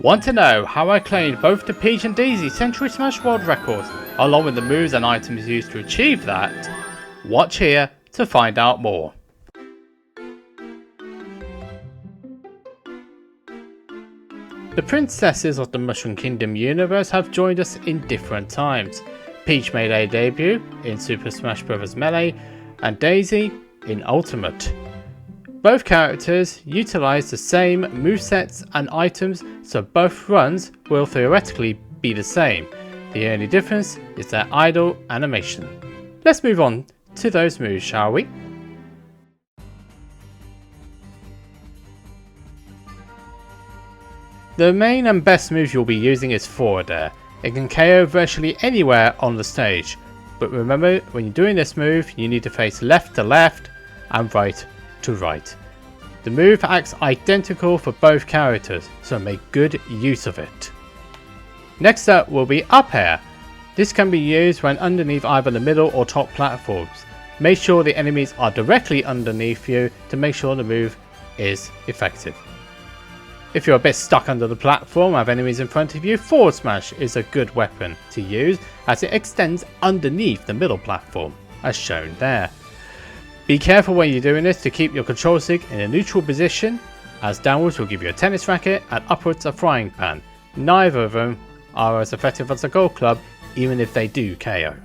Want to know how I claimed both the Peach and Daisy Century Smash World records, along with the moves and items used to achieve that? Watch here to find out more. The princesses of the Mushroom Kingdom universe have joined us in different times. Peach made a debut in Super Smash Bros. Melee and Daisy in Ultimate. Both characters utilize the same movesets and items, so both runs will theoretically be the same. The only difference is their idle animation. Let's move on to those moves, shall we? The main and best move you'll be using is Forward Air. It can KO virtually anywhere on the stage, but remember, when you're doing this move you need to face left to left and right to right. The move acts identical for both characters, so make good use of it. Next up will be Up Air. This can be used when underneath either the middle or top platforms. Make sure the enemies are directly underneath you to make sure the move is effective. If you're a bit stuck under the platform and have enemies in front of you, Forward Smash is a good weapon to use as it extends underneath the middle platform, as shown there. Be careful when you're doing this to keep your control stick in a neutral position, as downwards will give you a tennis racket and upwards a frying pan. Neither of them are as effective as a golf club, even if they do KO.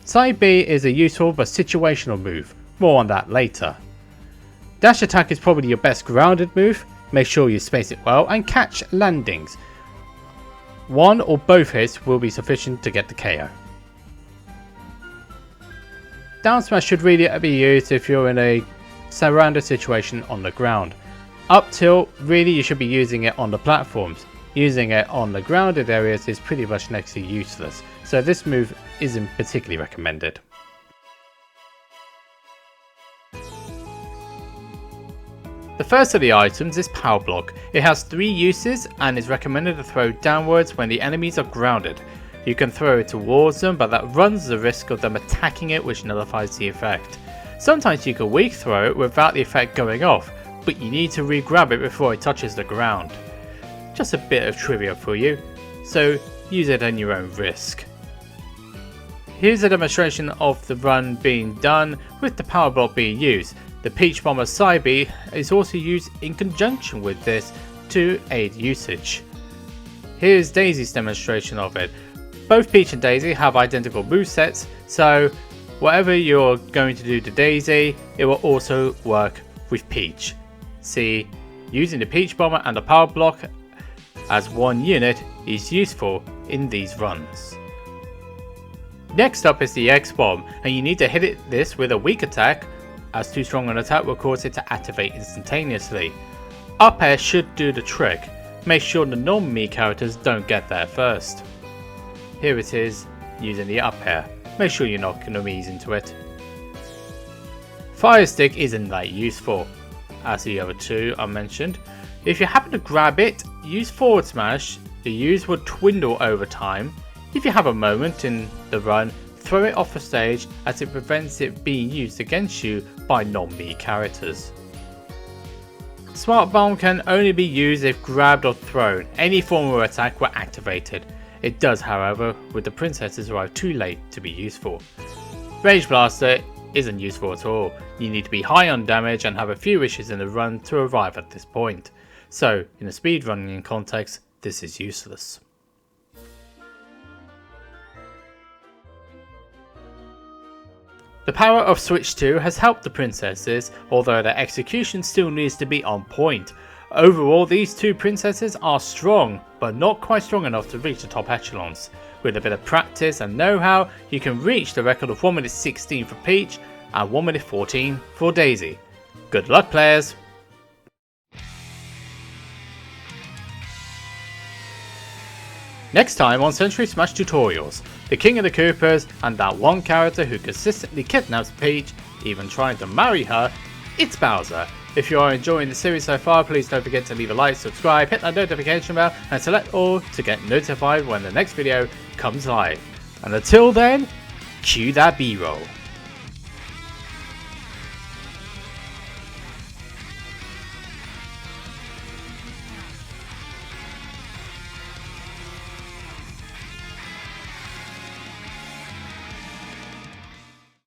Side B is a useful but situational move, more on that later. Dash attack is probably your best grounded move. Make sure you space it well and catch landings. One or both hits will be sufficient to get the KO. Down smash should really be used if you're in a surrounded situation on the ground. Up tilt, really you should be using it on the platforms. Using it on the grounded areas is pretty much next to useless, so this move isn't particularly recommended. The first of the items is Power Block. It has 3 uses and is recommended to throw downwards when the enemies are grounded. You can throw it towards them, but that runs the risk of them attacking it, which nullifies the effect. Sometimes you can weak throw it without the effect going off, but you need to re-grab it before it touches the ground. Just a bit of trivia for you, so use it at your own risk. Here's a demonstration of the run being done with the Power Block being used. The Peach Bomber Side B is also used in conjunction with this to aid usage. Here's Daisy's demonstration of it. Both Peach and Daisy have identical movesets, so whatever you're going to do to Daisy, it will also work with Peach. See, using the Peach Bomber and the Power Block as one unit is useful in these runs. Next up is the X-Bomb, and you need to hit this with a weak attack, as too strong an attack will cause it to activate instantaneously. Up Air should do the trick. Make sure the non-Mii characters don't get there first. Here it is, using the Up Air. Make sure you're not going to ease into it. Fire Stick isn't that useful, as the other two are mentioned. If you happen to grab it, use Forward Smash. The use will dwindle over time. If you have a moment in the run, throw it off the stage as it prevents it being used against you by non-Mii characters. Smart Bomb can only be used if grabbed or thrown. Any form of attack were activated. It does, however, with the princesses arrive too late to be useful. Rage Blaster isn't useful at all. You need to be high on damage and have a few wishes in the run to arrive at this point. So, in a speedrunning context, this is useless. The power of Switch 2 has helped the princesses, although their execution still needs to be on point. Overall, these two princesses are strong, but not quite strong enough to reach the top echelons. With a bit of practice and know-how, you can reach the record of 1 minute 16 for Peach and 1 minute 14 for Daisy. Good luck, players! Next time on Century Smash Tutorials, the King of the Koopas and that one character who consistently kidnaps Peach, even trying to marry her, it's Bowser. If you are enjoying the series so far, please don't forget to leave a like, subscribe, hit that notification bell and select all to get notified when the next video comes live. And until then, cue that B-roll.